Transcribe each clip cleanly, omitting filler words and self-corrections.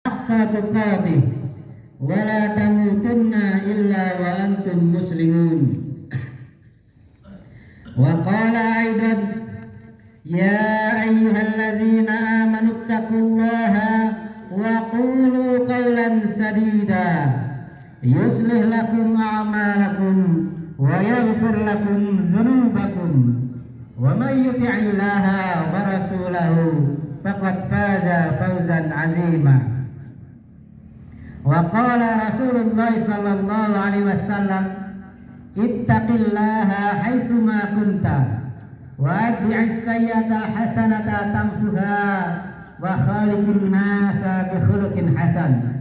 haqqa tuqatih wa la tamutunna illa wa antum muslimun. Wa qala aidan ya ayyuhalladzina amanu taqullaha wa qulu qawlan sadida yuslih lakum a'malakum wa yaghfir lakum dzunubakum wa may yuti'illaha wa rasulahu faqad faza fawzan 'azima. Wa qala Rasulullah sallallahu alaihi wasallam ittaqillaha haitsu ma kunta wa atbi'is sayyi'ata hasanata tamhuha wa khaliqin nasa bi khuluqin hasan.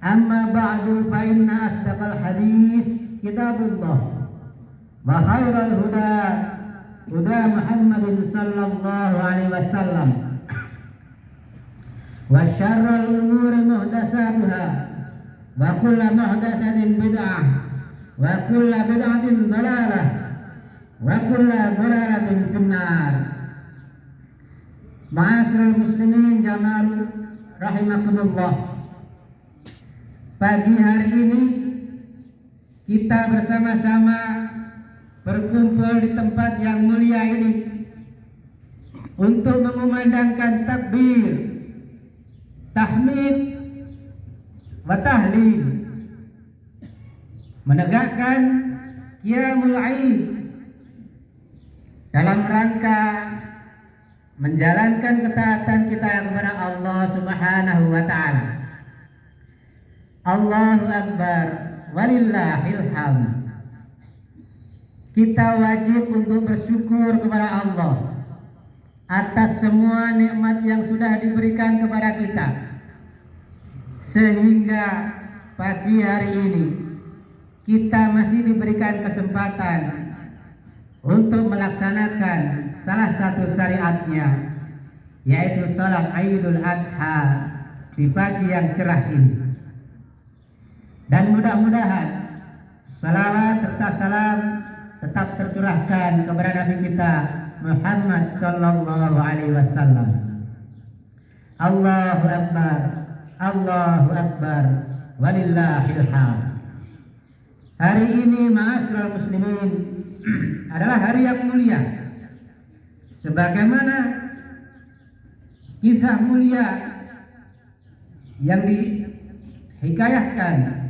Amma ba'du fa inna asdaqal hadis kitabullah wa khairal huda huda Muhammadin sallallahu alaihi wasallam wa syarrul umuri muhdatsatuha wa kullu muhdatsatin bid'ah wa kullu bid'atin dhalalah wa kullu dhalalatin finnar. Ma'asyiral muslimin jamaah rahimakumullah. Pagi hari ini kita bersama-sama berkumpul di tempat yang mulia ini untuk mengumandangkan takbir, tahmid, wa tahlil, menegakkan qiyamul aid dalam rangka menjalankan ketaatan kita kepada Allah Subhanahu wa taala. Allahu Akbar walillahil hamd. Kita wajib untuk bersyukur kepada Allah atas semua nikmat yang sudah diberikan kepada kita, sehingga pagi hari ini kita masih diberikan kesempatan untuk melaksanakan salah satu syariatnya, yaitu salat Idul Adha di pagi yang cerah ini. Dan mudah-mudahan salawat serta salam tetap tercurahkan kepada Nabi kita Muhammad sallallahu alaihi wasallam. Allahu Akbar, Allahu Akbar, walillahil hamd. Hari ini ma'asyiral muslimin adalah hari yang mulia, sebagaimana kisah mulia yang dihikayatkan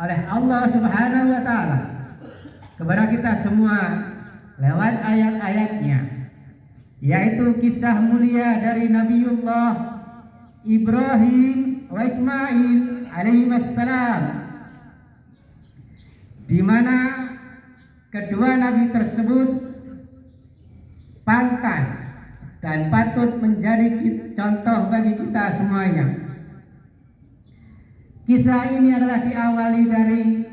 oleh Allah Subhanahu wa taala kepada kita semua lewat ayat-ayatnya, yaitu kisah mulia dari Nabiullah Ibrahim wa Ismail alaihissalam, di mana kedua nabi tersebut pantas dan patut menjadi contoh bagi kita semuanya. Kisah ini adalah diawali dari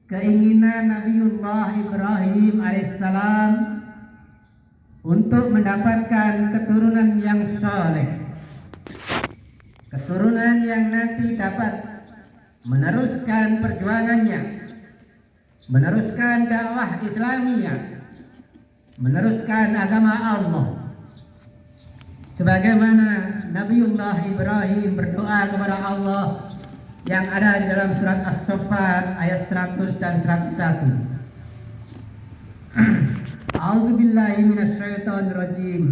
keinginan Nabiullah Ibrahim alaihissalam untuk mendapatkan keturunan yang saleh, keturunan yang nanti dapat meneruskan perjuangannya, meneruskan dakwah Islamiyah, meneruskan agama Allah. Sebagaimana Nabiullah Ibrahim berdoa kepada Allah yang ada di dalam surat As-Saffat ayat 100 dan 101. A'udzubillahi minasyaitonirrajim.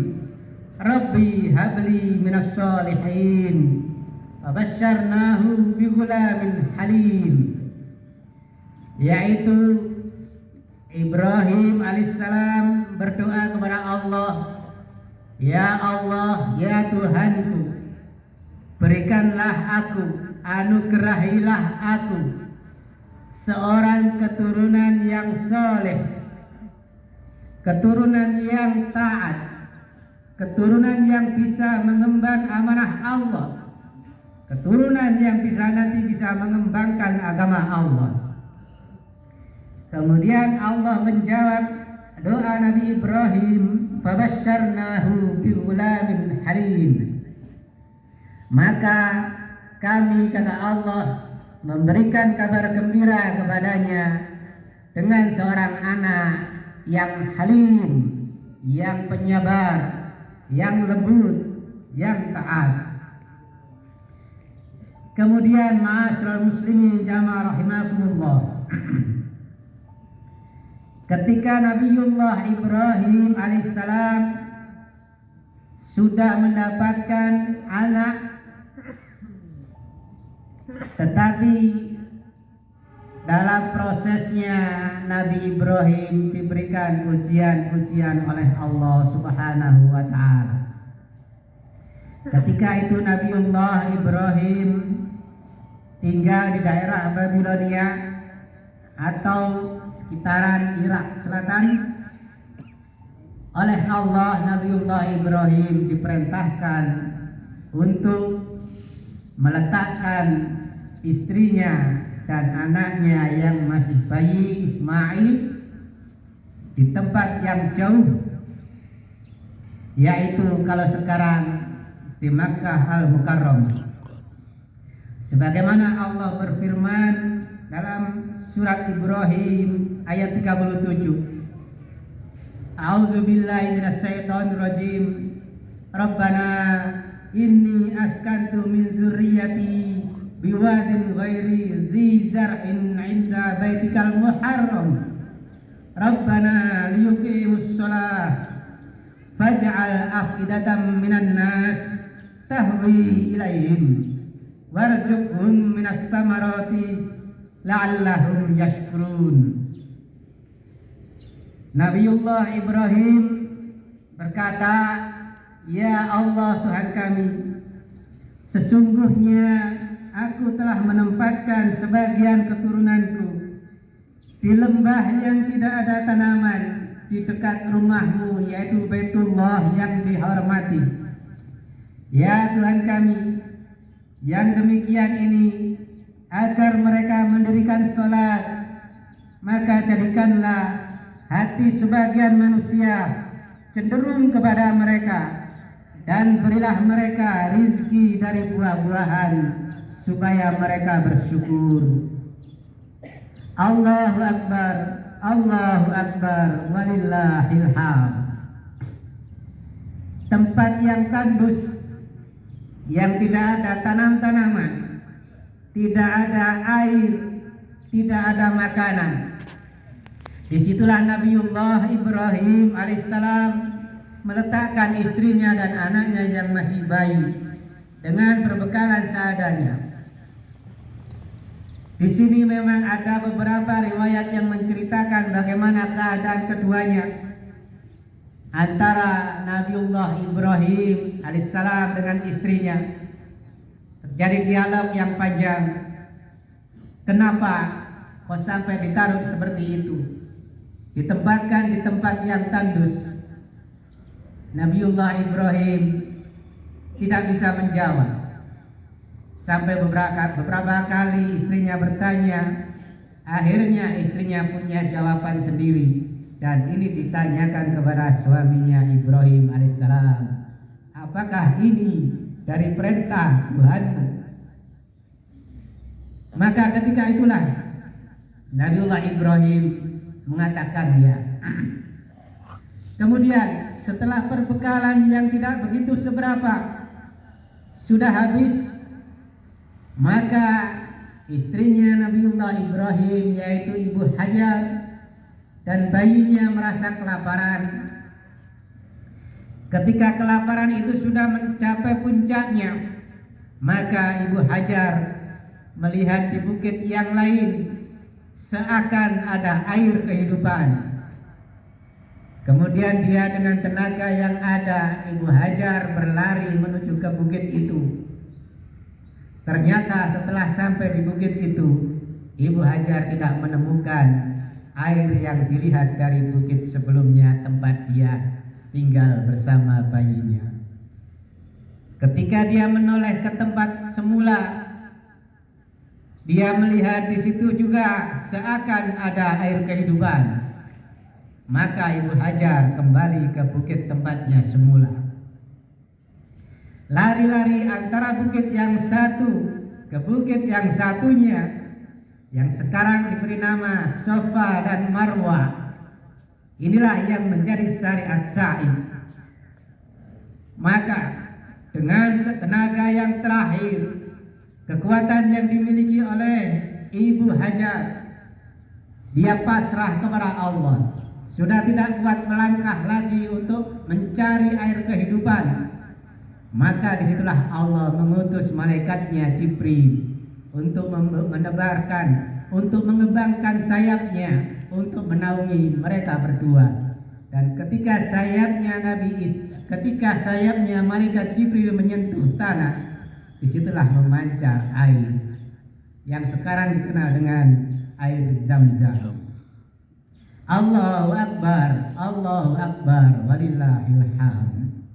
Rabbi habli minas shalihin. Fabasyarnahu bighulamin halim. Yaitu Ibrahim alaihissalam berdoa kepada Allah, ya Allah, ya Tuhanku, berikanlah aku, anugerahilah aku seorang keturunan yang soleh, keturunan yang taat, keturunan yang bisa mengemban amanah Allah, keturunan yang nanti bisa mengembangkan agama Allah. Kemudian Allah menjawab doa Nabi Ibrahim, fabasyarnahu bighulamin halim. Maka kami, kata Allah, memberikan kabar gembira kepadanya dengan seorang anak yang halim, yang penyabar, yang lembut, yang taat. Kemudian ma'asyiral muslimin jamaah rahimakumullah. Ketika Nabiullah Ibrahim alaihissalam sudah mendapatkan anak, tetapi dalam prosesnya Nabi Ibrahim diberikan ujian-ujian oleh Allah Subhanahu wa taala. Ketika itu Nabiullah Ibrahim tinggal di daerah Babilonia atau sekitaran Irak Selatan. Oleh Allah, Nabiullah Ibrahim diperintahkan untuk meletakkan istrinya dan anaknya yang masih bayi Ismail di tempat yang jauh, yaitu kalau sekarang di Makkah Al-Mukarramah. Sebagaimana Allah berfirman dalam surat Ibrahim ayat 37. A'udzu billahi minasyaitonir rajim. Rabbana inni askantu min dzurriyyati biwadin ghairi dzi zar'in 'inda baitikal muharram. Rabbana liyuqimus shalah faj'al afidatan minan nas tahwi ilaihim warzuqhum minas samarati la'allahum yashkurun. Nabiullah Ibrahim berkata, "Ya Allah Tuhan kami, sesungguhnya aku telah menempatkan sebagian keturunanku di lembah yang tidak ada tanaman di dekat rumahmu, yaitu Baitullah yang dihormati. Ya Tuhan kami, yang demikian ini agar mereka mendirikan sholat, maka jadikanlah hati sebagian manusia cenderung kepada mereka, dan berilah mereka rizki dari buah-buahan supaya mereka bersyukur." Allahu Akbar, Allahu Akbar, walillahil hamd. Tempat yang tandus, yang tidak ada tanam-tanaman, tidak ada air, tidak ada makanan. Disitulah Nabiullah Ibrahim alaihissalam meletakkan istrinya dan anaknya yang masih bayi dengan perbekalan seadanya. Di sini memang ada beberapa riwayat yang menceritakan bagaimana keadaan keduanya, antara Nabiullah Ibrahim alaihissalam dengan istrinya. Terjadi dialog yang panjang. Kenapa kok sampai ditaruh seperti itu? Ditempatkan di tempat yang tandus. Nabiullah Ibrahim tidak bisa menjawab. Sampai beberapa kali istrinya bertanya. Akhirnya istrinya punya jawaban sendiri, dan ini ditanyakan kepada suaminya Ibrahim alaihissalam. Apakah ini dari perintah Tuhanmu? Maka ketika itulah Nabiullah Ibrahim mengatakan ya. Kemudian setelah perbekalan yang tidak begitu seberapa sudah habis, maka istrinya Nabiullah Ibrahim, yaitu Ibu Hajar, dan bayinya merasa kelaparan. Ketika kelaparan itu sudah mencapai puncaknya, maka Ibu Hajar melihat di bukit yang lain seakan ada air kehidupan. Kemudian dia dengan tenaga yang ada, Ibu Hajar berlari menuju ke bukit itu. Ternyata setelah sampai di bukit itu, Ibu Hajar tidak menemukan air yang dilihat dari bukit sebelumnya tempat dia tinggal bersama bayinya. Ketika dia menoleh ke tempat semula, dia melihat di situ juga seakan ada air kehidupan. Maka Ibu Hajar kembali ke bukit tempatnya semula. Lari-lari antara bukit yang satu ke bukit yang satunya, yang sekarang diberi nama Safa dan Marwah. Inilah yang menjadi syariat sa'i. Maka dengan tenaga yang terakhir, kekuatan yang dimiliki oleh Ibu Hajar, dia pasrah kepada Allah, sudah tidak kuat melangkah lagi untuk mencari air kehidupan. Maka disitulah Allah mengutus malaikatnya Jibril untuk menebarkan, untuk mengembangkan sayapnya, untuk menaungi mereka berdua. Dan ketika sayapnya malaikat Jibril menyentuh tanah, disitulah memancar air yang sekarang dikenal dengan air Zam-Zam. Allahu Akbar, walillahil hamd.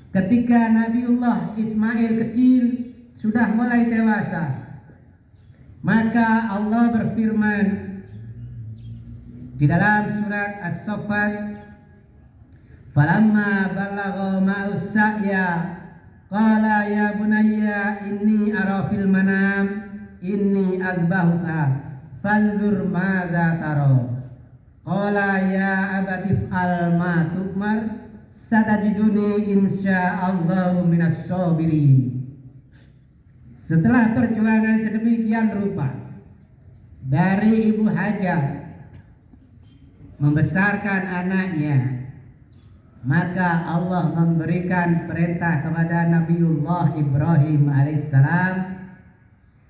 Ketika Nabiullah Ismail kecil sudah mulai dewasa, maka Allah berfirman di dalam surat As-Saffat, "Falamma balagha ma'us sa'ya qala ya bunayya inni ara fil manam inni azbahuka fanzur madza tara." Qala ya abati fa'al ma tu'mar satajiduni insyaallahu minas sabirin. Setelah perjuangan sedemikian rupa dari Ibu Hajar membesarkan anaknya, maka Allah memberikan perintah kepada Nabiullah Ibrahim alaihissalam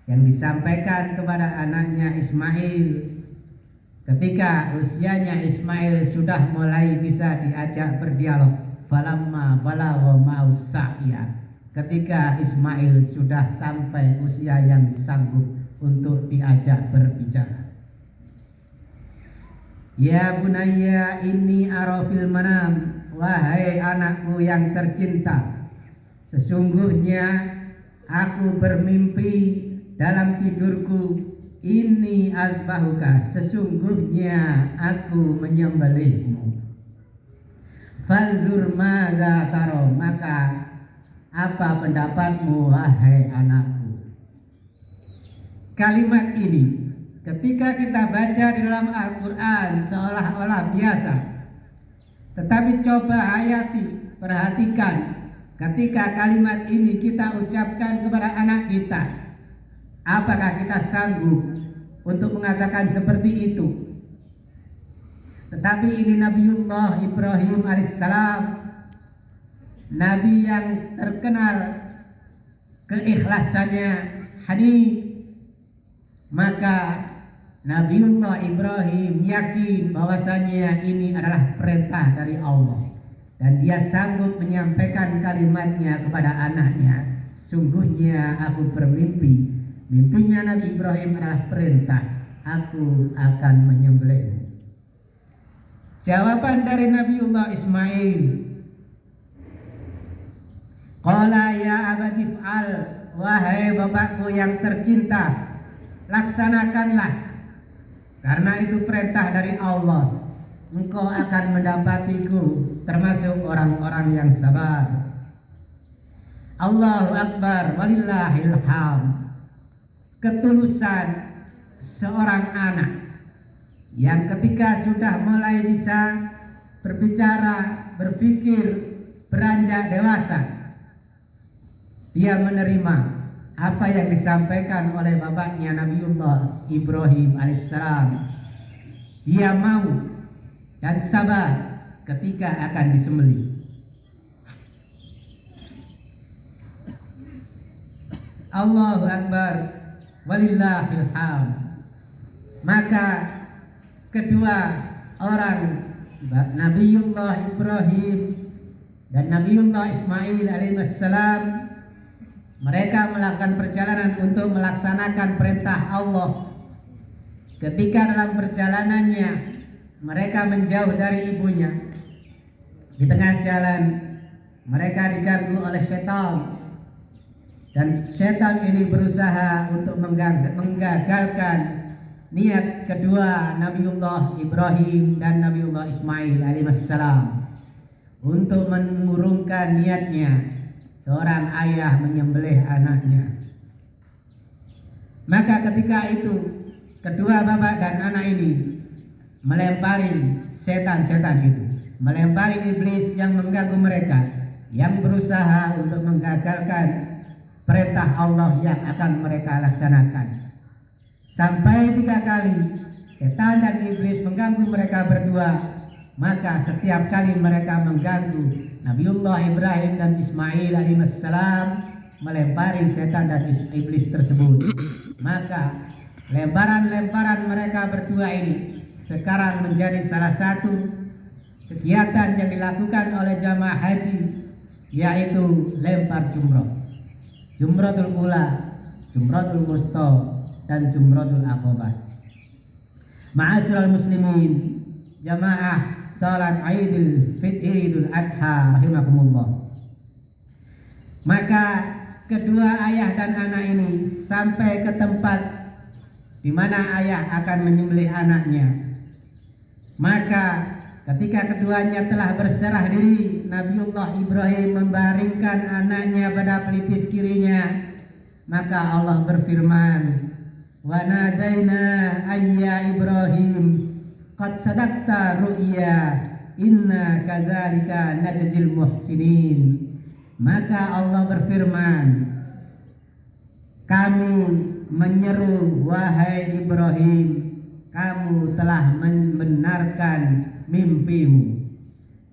yang disampaikan kepada anaknya Ismail. Ketika usianya Ismail sudah mulai bisa diajak berdialog, falamma balagha ma'us sa'ya, ketika Ismail sudah sampai usia yang sanggup untuk diajak berbicara. Ya bunayya inni ara fil manam, wahai anakku yang tercinta, sesungguhnya aku bermimpi dalam tidurku, ini azbahuka, sesungguhnya aku menyembelihmu. Fanzur madza tara, maka apa pendapatmu wahai anakku? Kalimat ini ketika kita baca di dalam Al-Quran seolah-olah biasa, tetapi coba hayati, perhatikan ketika kalimat ini kita ucapkan kepada anak kita, apakah kita sanggup untuk mengatakan seperti itu? Tetapi ini Nabiullah Ibrahim alaihissalam, Nabi yang terkenal keikhlasannya hanif, maka Nabiullah Ibrahim yakin bahwasanya ini adalah perintah dari Allah, dan dia sanggup menyampaikan kalimatnya kepada anaknya. Sungguhnya aku bermimpi, mimpinya Nabi Ibrahim adalah perintah, aku akan menyembelihmu. Jawaban dari Nabiullah Ismail, qala ya abati fa'al, wahai bapakku yang tercinta, laksanakanlah, karena itu perintah dari Allah, engkau akan mendapatiku termasuk orang-orang yang sabar. Allahu Akbar, walillahil hamd. Ketulusan seorang anak yang ketika sudah mulai bisa berbicara, berpikir, beranjak dewasa, dia menerima apa yang disampaikan oleh bapaknya Nabiullah Ibrahim alaihissalam. Dia mau dan sabar ketika akan disembelih. Allahu Akbar, walillahil hamd. Maka kedua orang, Nabiullah Ibrahim dan Nabiullah Ismail alaihissalam, mereka melakukan perjalanan untuk melaksanakan perintah Allah. Ketika dalam perjalanannya mereka menjauh dari ibunya, di tengah jalan mereka diganggu oleh setan, dan setan ini berusaha untuk menggagalkan niat kedua Nabiullah Ibrahim dan Nabiullah Ismail alaihissalam untuk mengurungkan niatnya seorang ayah menyembelih anaknya. Maka ketika itu kedua bapak dan anak ini melempari setan-setan itu, melempari iblis yang mengganggu mereka, yang berusaha untuk menggagalkan perintah Allah yang akan mereka laksanakan. Sampai 3 kali setan dan iblis mengganggu mereka berdua, maka setiap kali mereka mengganggu Nabiullah Ibrahim dan Ismail alaihissalam, melempari setan dan iblis tersebut, maka lemparan-lemparan mereka berdua ini sekarang menjadi salah satu kegiatan yang dilakukan oleh jamaah haji, yaitu lempar jumroh, jumrotul ula, jumrotul wusta, dan jumrotul aqabah. Ma'asyiral muslimin, jamaah salat Idul Adha rahimakumullah. Maka kedua ayah dan anak ini sampai ke tempat di mana ayah akan menyembelih anaknya. Maka ketika keduanya telah berserah diri, Nabiullah Ibrahim membaringkan anaknya pada pelipis kirinya. Maka Allah berfirman, "Wa nadaina ayya Ibrahim qad sadaqta ru'ya inna kadzalika najzil muhsinin." Maka Allah berfirman, kami menyeru, wahai Ibrahim, kamu telah membenarkan mimpimu.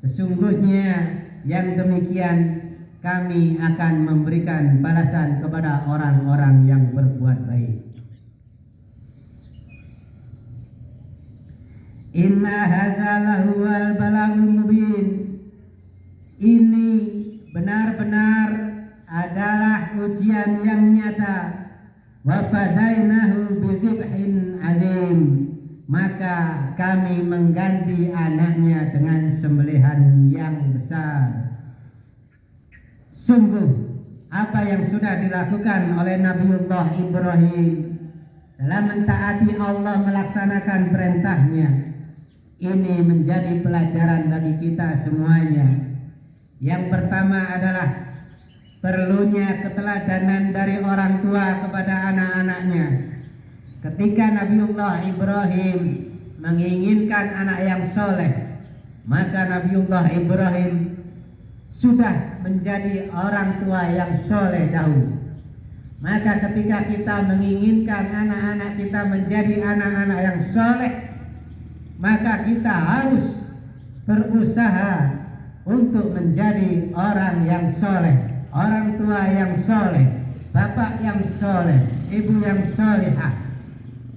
Sesungguhnya yang demikian kami akan memberikan balasan kepada orang-orang yang berbuat baik. Inna hadza lahuwal balagul mubin. Ini benar-benar adalah ujian yang nyata. Wa fadainahu bizibhin azim. Maka kami mengganti anaknya dengan sembelihan yang besar. Sungguh apa yang sudah dilakukan oleh Nabiullah Ibrahim dalam mentaati Allah, melaksanakan perintahnya, ini menjadi pelajaran bagi kita semuanya. Yang pertama adalah perlunya keteladanan dari orang tua kepada anak-anaknya. Ketika Nabiullah Ibrahim menginginkan anak yang soleh, maka Nabiullah Ibrahim sudah menjadi orang tua yang soleh dahulu. Maka ketika kita menginginkan anak-anak kita menjadi anak-anak yang soleh, maka kita harus berusaha untuk menjadi orang yang soleh, orang tua yang soleh, bapak yang soleh, ibu yang solehah.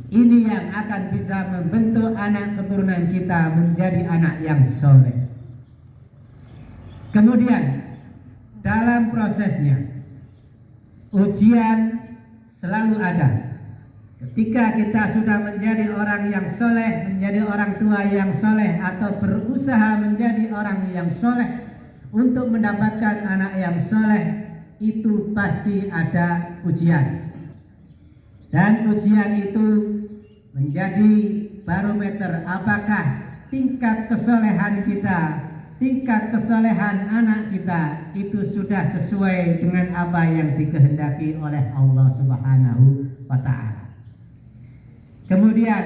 Ini yang akan bisa membentuk anak keturunan kita menjadi anak yang soleh. Kemudian dalam prosesnya ujian selalu ada. Ketika kita sudah menjadi orang yang soleh, menjadi orang tua yang soleh, atau berusaha menjadi orang yang soleh untuk mendapatkan anak yang soleh, itu pasti ada ujian. Dan ujian itu menjadi barometer apakah tingkat kesolehan kita, tingkat kesolehan anak kita itu sudah sesuai dengan apa yang dikehendaki oleh Allah Subhanahu wa Ta'ala. Kemudian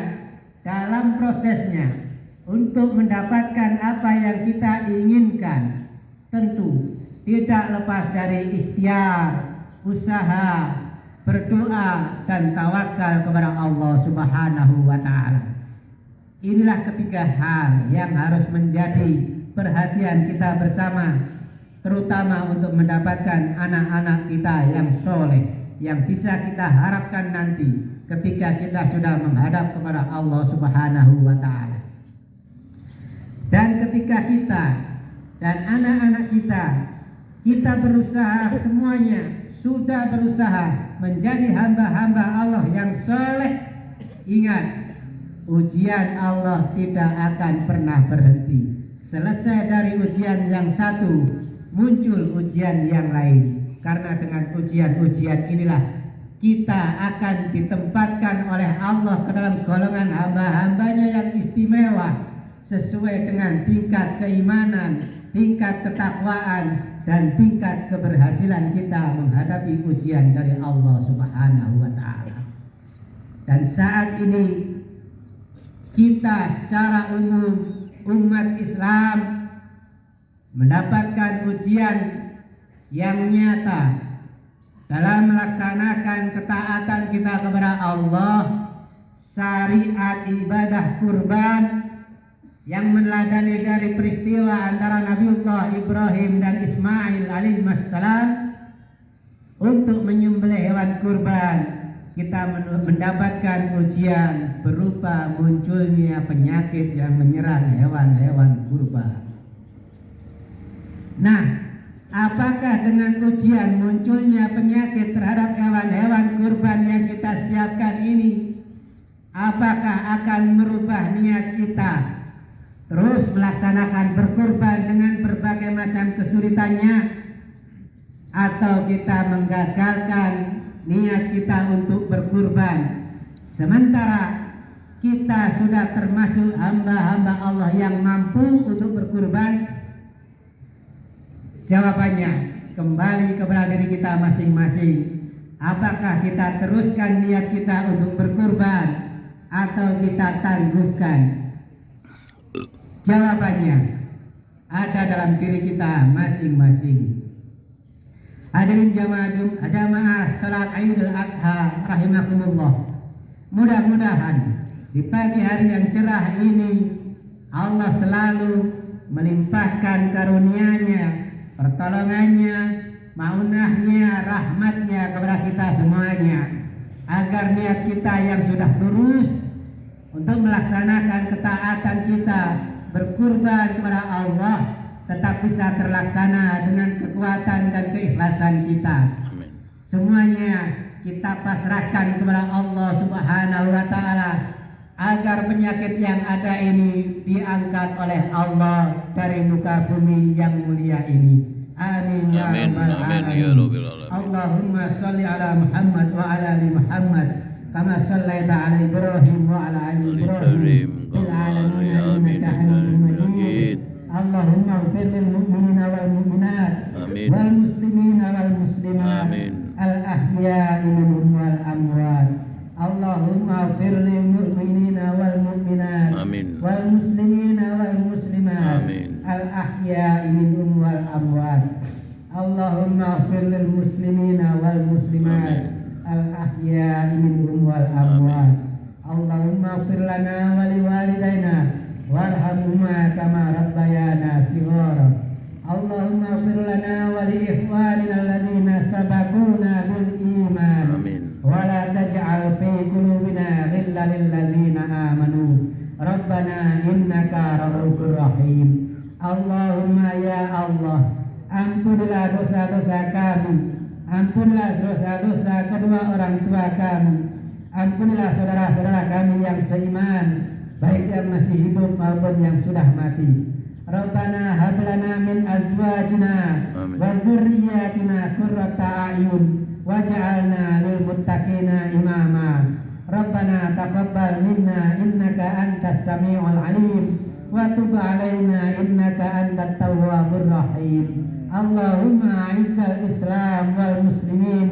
dalam prosesnya untuk mendapatkan apa yang kita inginkan, tentu tidak lepas dari ikhtiar, usaha, berdoa, dan tawakal kepada Allah Subhanahu wa Ta'ala. Inilah ketiga hal yang harus menjadi perhatian kita bersama, terutama untuk mendapatkan anak-anak kita yang soleh, yang bisa kita harapkan nanti ketika kita sudah menghadap kepada Allah Subhanahu wa Ta'ala. Dan ketika kita dan anak-anak kita berusaha semuanya, sudah berusaha menjadi hamba-hamba Allah yang soleh, ingat, ujian Allah tidak akan pernah berhenti. Selesai dari ujian yang satu, muncul ujian yang lain. Karena dengan ujian-ujian inilah kita akan ditempatkan oleh Allah ke dalam golongan hamba-hambanya yang istimewa, sesuai dengan tingkat keimanan, tingkat ketakwaan, dan tingkat keberhasilan kita menghadapi ujian dari Allah Subhanahu wa Ta'ala. Dan saat ini kita secara umum, umat Islam, mendapatkan ujian yang nyata dalam melaksanakan ketaatan kita kepada Allah, syariat ibadah kurban yang meneladani dari peristiwa antara Nabiullah Ibrahim dan Ismail alaihissalam untuk menyembelih hewan kurban, kita mendapatkan ujian berupa munculnya penyakit yang menyerang hewan-hewan kurban. Nah, apakah dengan ujian munculnya penyakit terhadap hewan-hewan kurban yang kita siapkan ini, apakah akan merubah niat kita terus melaksanakan berkurban dengan berbagai macam kesulitannya, atau kita menggagalkan niat kita untuk berkurban sementara kita sudah termasuk hamba-hamba Allah yang mampu untuk berkurban? Jawabannya kembali kepada diri kita masing-masing. Apakah kita teruskan niat kita untuk berkurban atau kita tangguhkan? Jawabannya ada dalam diri kita masing-masing. Hadirin jamaah salat Idul Adha rahimakumullah. Mudah-mudahan di pagi hari yang cerah ini Allah selalu melimpahkan karunia-Nya, pertolongannya, maunahnya, rahmatnya kepada kita semuanya, agar niat kita yang sudah lurus untuk melaksanakan ketaatan kita berkurban kepada Allah tetap bisa terlaksana dengan kekuatan dan keikhlasan kita. Amin. Semuanya kita pasrahkan kepada Allah Subhanahu wa taala agar penyakit yang ada ini diangkat oleh Allah dari muka bumi yang mulia ini. Amin ya rabbal alamin. Allahumma shalli ala Muhammad wa ala ali Muhammad kama shallaita ala Ibrahim wa ala ali Ibrahim fil alamin innaka Hamidum Majid. Allahumma ighfir lil mu'minina wal mu'minat wal muslimina wal muslimat al ahya'i minhum wal amwat. Allahumma ighfir lil mu'minina wal mu'minat wal muslimina wal muslimat al ahya'i minhum wal amwat. Allahumma ighfir lil muslimina wal muslimat al ahya'i minhum wal amwat. Allahumma ighfir lana wa liwalidayna warhamhuma kama rabbayana shighara. Allahumma ighfir lana wa li ikhwanina alladhina sabaquna bil iman. Wa la taj'al fi qulubina ghillan lil ladzina amanu. Rabbana innaka ra'ufur rahim. Allahumma ya Allah, ampunilah dosa-dosa kami, ampunilah dosa-dosa kedua orang tua kami, ampunilah saudara-saudara kami yang seiman, baik yang masih hidup maupun yang sudah mati. Rabbana hab lana min azwajina wa dzurriyyatina qurrata a'yun waj'alna lil muttaqina imama. Rabbana taqabbal minna innaka antas samiul alim wa tub 'alaina innaka antat tawwabur rahim. Allahumma 'izzal islam wal muslimin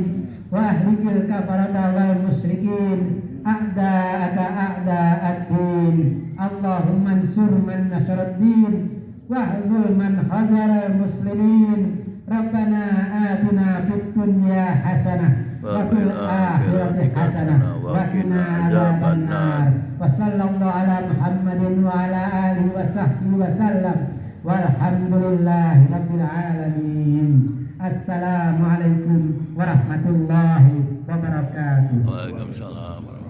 wa ahlikil kafarata wal musyrikin a'da'aka a'da'ad-din. Allahumma ansur man nasaraddin wahzul man hazaral muslimin. Rabbana atina fid dunya hasanah wa fil akhirati hasanah wa qina adzabannar. Wa sallallahu ala Muhammadin wa ala alihi wa sahbihi wa sallam walhamdulillahi rabbil alamin. Assalamualaikum warahmatullahi wabarakatuh. Waalaikumsalam.